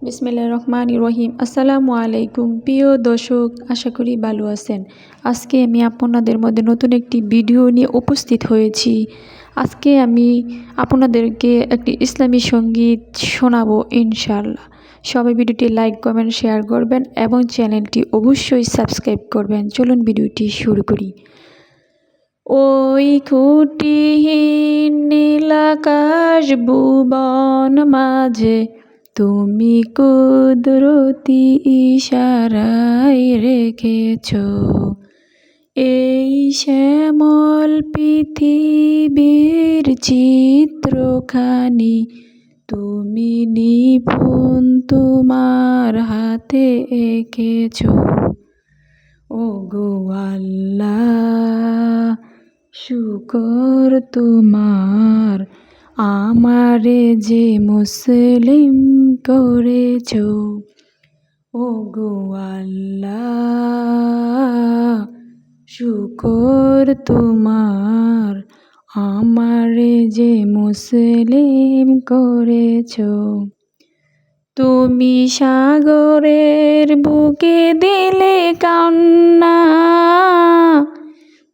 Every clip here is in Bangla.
বিসমিল্লাহির রহমানির রহিম। আসসালামু আলাইকুম প্রিয় দর্শক, আশা করি ভালো আছেন। আজকে আমি আপনাদের মধ্যে নতুন একটি ভিডিও নিয়ে উপস্থিত হয়েছি। আজকে আমি আপনাদেরকে একটি ইসলামী সঙ্গীত শোনাবো ইনশাআল্লাহ। সবাই ভিডিওটি লাইক কমেন্ট শেয়ার করবেন এবং চ্যানেলটি অবশ্যই সাবস্ক্রাইব করবেন। চলুন ভিডিওটি শুরু করি। ওই খুঁটিহীন নীলাকাশ ভুবন মাঝে তুমি কুদরতি ইশারায় রেখেছ এই শ্যামল পৃথিবীর চিত্রখানি। তুমি নিপুণ তোমার হাতে এঁকেছ। ওগো আল্লাহ, শুকর তোমার, আমারে যে মুসলিম করেছ। ওগো আল্লাহ, শুকর তোমার, আমারে যে মুসলিম করেছ। তুমি সাগরের বুকে দিলে কান্না,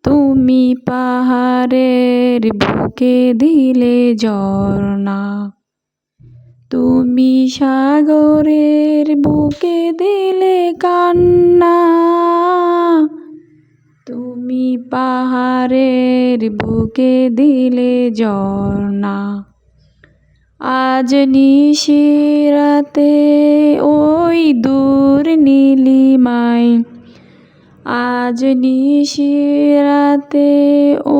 তুমি পাহাড়ের বুকে দিলে ঝর্ণা। তুমি সাগরের বুকে দিলে কান্না, তুমি পাহাড়ের বুকে দিলে ঝর্ণা। আজ নিশিরাতে ওই দূর নীলিমায়, আজ নিশিরাতে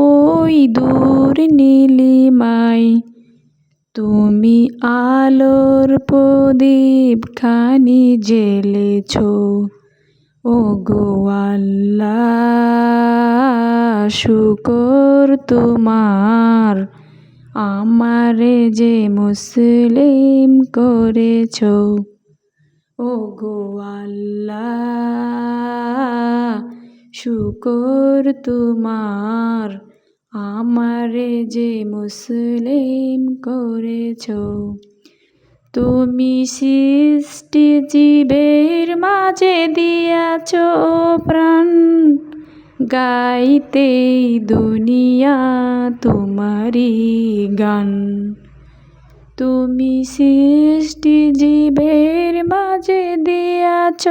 ওই দূর নীলিমায় তুমি আলোর প্রদীপ খানি জ্বেলেছ। ওগো আল্লাহ, শুকর তোমার, আমারে যে মুসলিম করেছ। ওগো আল্লাহ, শুকর তোমার, আমারে যে মুসলিম করেছ। তুমি সৃষ্টি জীবের মাঝে দিয়াছ প্রাণ, গাইতে দুনিয়া তোমারি গান। তুমি সৃষ্টি জীবের মাঝে দিয়াছ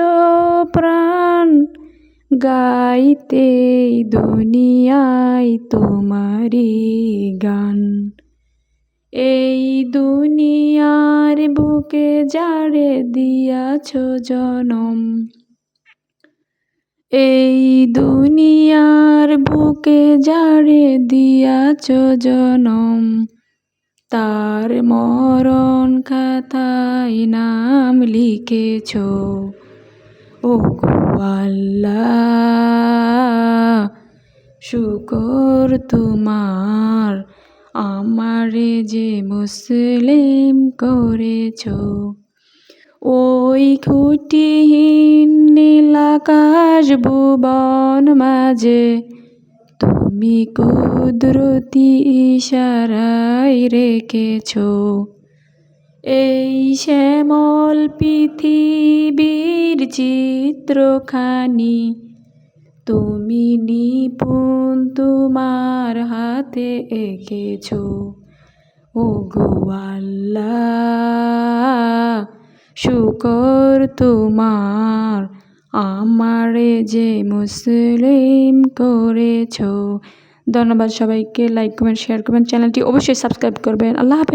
প্রাণ, গাইতে দুনিয়ায় তোমারি গান। এই দুনিয়ার বুকে যারে দিয়াছ জনম, এই দুনিয়ার বুকে যারে দিয়াছ জনম, তার মরণ খাতায় নাম লিখেছ। ওগো আল্লাহ, শুকর তোমার, আমারে যে মুসলিম করেছ। ওই খুঁটিহীন নীলাকাশ ভুবন মাঝে তুমি কুদরতি ইশারায় রেখেছ এই শ্যামল পৃথিবীর চিত্রখানি। তুমি নিপুণ তোমার হাতে এঁকেছ। ওগো আল্লাহ, শুকর তোমার, আমারে যে মুসলিম করেছ। ধন্যবাদ সবাইকে। লাইক কমেন্ট শেয়ার করবেন, চ্যানেলটি অবশ্যই সাবস্ক্রাইব করবেন। আল্লাহ হাফেজ।